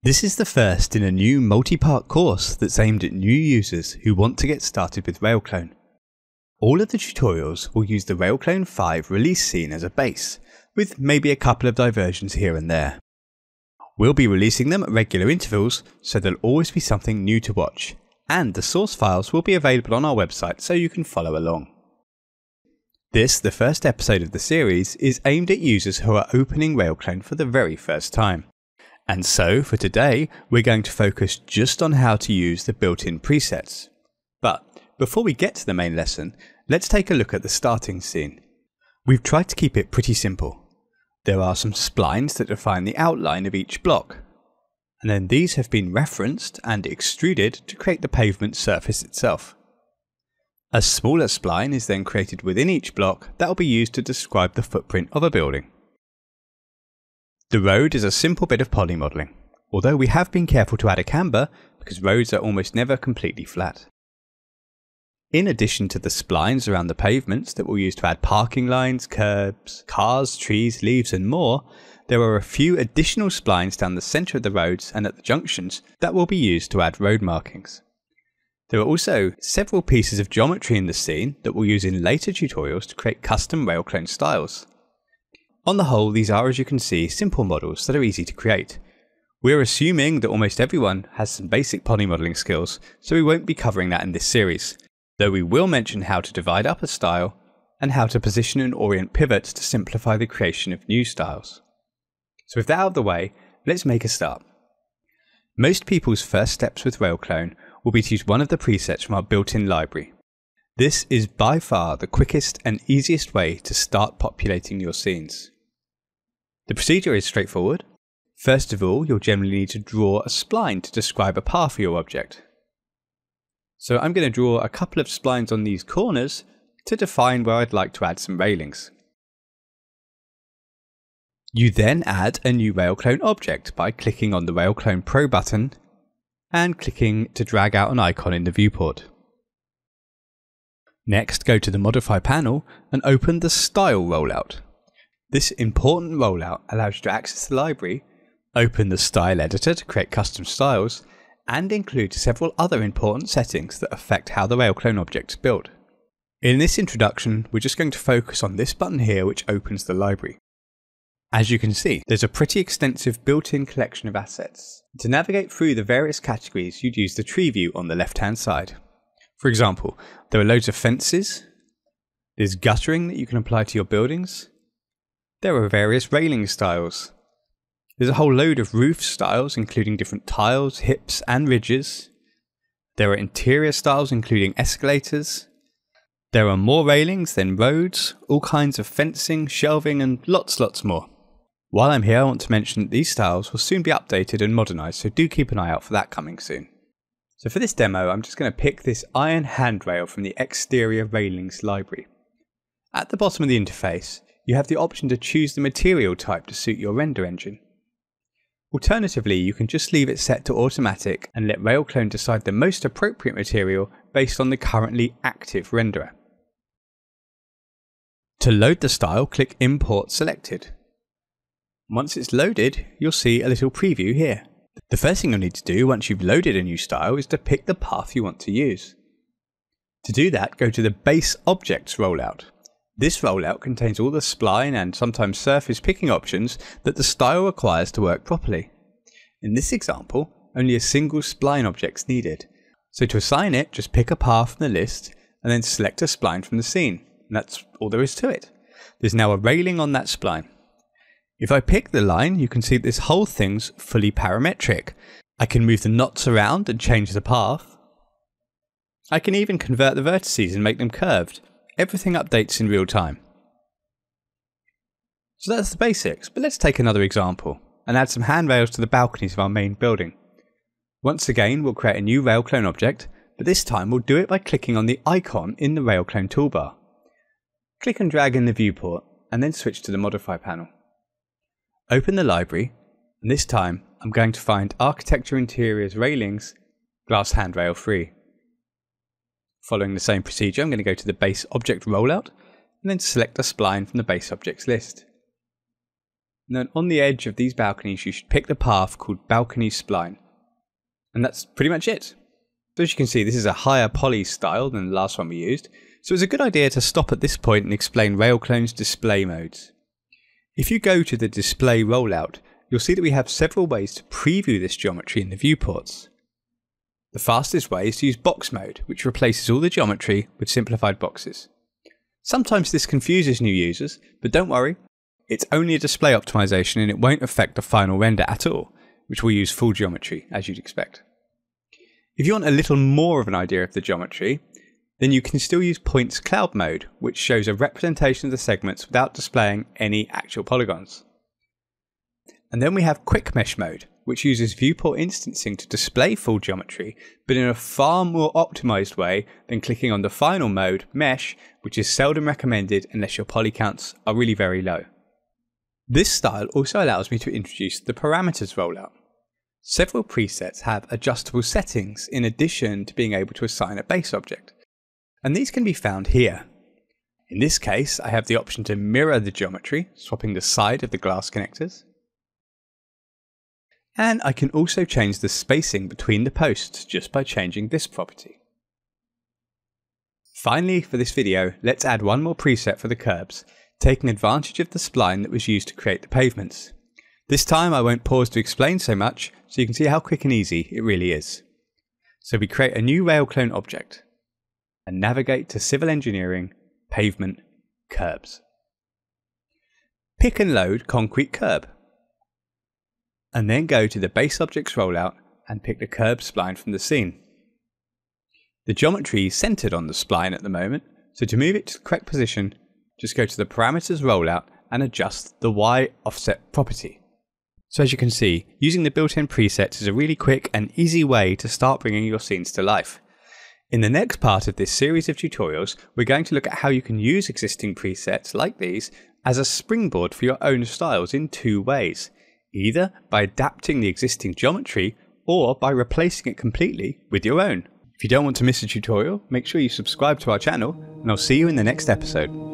This is the first in a new multi-part course that's aimed at new users who want to get started with RailClone. All of the tutorials will use the RailClone 5 release scene as a base, with maybe a couple of diversions here and there. We'll be releasing them at regular intervals, so there'll always be something new to watch, and the source files will be available on our website so you can follow along. This, the first episode of the series, is aimed at users who are opening RailClone for the very first time. And so, for today, we're going to focus just on how to use the built-in presets. But before we get to the main lesson, let's take a look at the starting scene. We've tried to keep it pretty simple. There are some splines that define the outline of each block, and then these have been referenced and extruded to create the pavement surface itself. A smaller spline is then created within each block that will be used to describe the footprint of a building. The road is a simple bit of poly modelling, although we have been careful to add a camber because roads are almost never completely flat. In addition to the splines around the pavements that we'll use to add parking lines, curbs, cars, trees, leaves and more, there are a few additional splines down the centre of the roads and at the junctions that will be used to add road markings. There are also several pieces of geometry in the scene that we'll use in later tutorials to create custom RailClone styles. On the whole, these are, as you can see, simple models that are easy to create. We're assuming that almost everyone has some basic poly modelling skills, so we won't be covering that in this series, though we will mention how to divide up a style and how to position and orient pivots to simplify the creation of new styles. So with that out of the way, let's make a start. Most people's first steps with RailClone will be to use one of the presets from our built-in library. This is by far the quickest and easiest way to start populating your scenes. The procedure is straightforward. First of all, you'll generally need to draw a spline to describe a path for your object. So I'm going to draw a couple of splines on these corners to define where I'd like to add some railings. You then add a new RailClone object by clicking on the RailClone Pro button and clicking to drag out an icon in the viewport. Next, go to the Modify panel and open the Style rollout. This important rollout allows you to access the library, open the Style editor to create custom styles, and include several other important settings that affect how the RailClone object is built. In this introduction, we're just going to focus on this button here which opens the library. As you can see, there's a pretty extensive built-in collection of assets. To navigate through the various categories, you'd use the tree view on the left-hand side. For example, there are loads of fences, there's guttering that you can apply to your buildings, there are various railing styles, there's a whole load of roof styles including different tiles, hips and ridges, there are interior styles including escalators, there are more railings than roads, all kinds of fencing, shelving and lots more. While I'm here, I want to mention that these styles will soon be updated and modernised, so do keep an eye out for that coming soon. So for this demo, I'm just going to pick this iron handrail from the exterior railings library. At the bottom of the interface, you have the option to choose the material type to suit your render engine. Alternatively, you can just leave it set to automatic and let RailClone decide the most appropriate material based on the currently active renderer. To load the style, click Import Selected. Once it's loaded, you'll see a little preview here. The first thing you'll need to do once you've loaded a new style is to pick the path you want to use. To do that, go to the Base Objects rollout. This rollout contains all the spline and sometimes surface picking options that the style requires to work properly. In this example, only a single spline object is needed. So to assign it, just pick a path from the list and then select a spline from the scene. And that's all there is to it. There's now a railing on that spline. If I pick the line, you can see this whole thing's fully parametric. I can move the knots around and change the path. I can even convert the vertices and make them curved. Everything updates in real time. So that's the basics, but let's take another example and add some handrails to the balconies of our main building. Once again, we'll create a new RailClone object, but this time we'll do it by clicking on the icon in the RailClone toolbar. Click and drag in the viewport and then switch to the Modify panel. Open the library, and this time I'm going to find Architecture Interiors Railings, Glass Handrail Free. Following the same procedure, I'm going to go to the Base Object Rollout, and then select a spline from the Base Objects list. And then on the edge of these balconies, you should pick the path called Balcony Spline. And that's pretty much it. So as you can see, this is a higher poly style than the last one we used. So it's a good idea to stop at this point and explain RailClone's display modes. If you go to the display rollout, you'll see that we have several ways to preview this geometry in the viewports. The fastest way is to use box mode, which replaces all the geometry with simplified boxes. Sometimes this confuses new users, but don't worry, it's only a display optimization and it won't affect the final render at all, which will use full geometry as you'd expect. If you want a little more of an idea of the geometry, then you can still use points cloud mode, which shows a representation of the segments without displaying any actual polygons. And then we have quick mesh mode, which uses viewport instancing to display full geometry, but in a far more optimized way than clicking on the final mode, mesh, which is seldom recommended unless your poly counts are really very low. This style also allows me to introduce the parameters rollout. Several presets have adjustable settings in addition to being able to assign a base object, and these can be found here. In this case, I have the option to mirror the geometry, swapping the side of the glass connectors. And I can also change the spacing between the posts just by changing this property. Finally, for this video, let's add one more preset for the curbs, taking advantage of the spline that was used to create the pavements. This time I won't pause to explain so much, so you can see how quick and easy it really is. So we create a new RailClone object, and navigate to Civil Engineering, Pavement, Curbs. Pick and load Concrete Curb. And then go to the Base Objects rollout and pick the curb spline from the scene. The geometry is centered on the spline at the moment, so to move it to the correct position, just go to the Parameters rollout and adjust the Y offset property. So as you can see, using the built-in presets is a really quick and easy way to start bringing your scenes to life. In the next part of this series of tutorials, we're going to look at how you can use existing presets like these as a springboard for your own styles in two ways. Either by adapting the existing geometry or by replacing it completely with your own. If you don't want to miss a tutorial, make sure you subscribe to our channel and I'll see you in the next episode.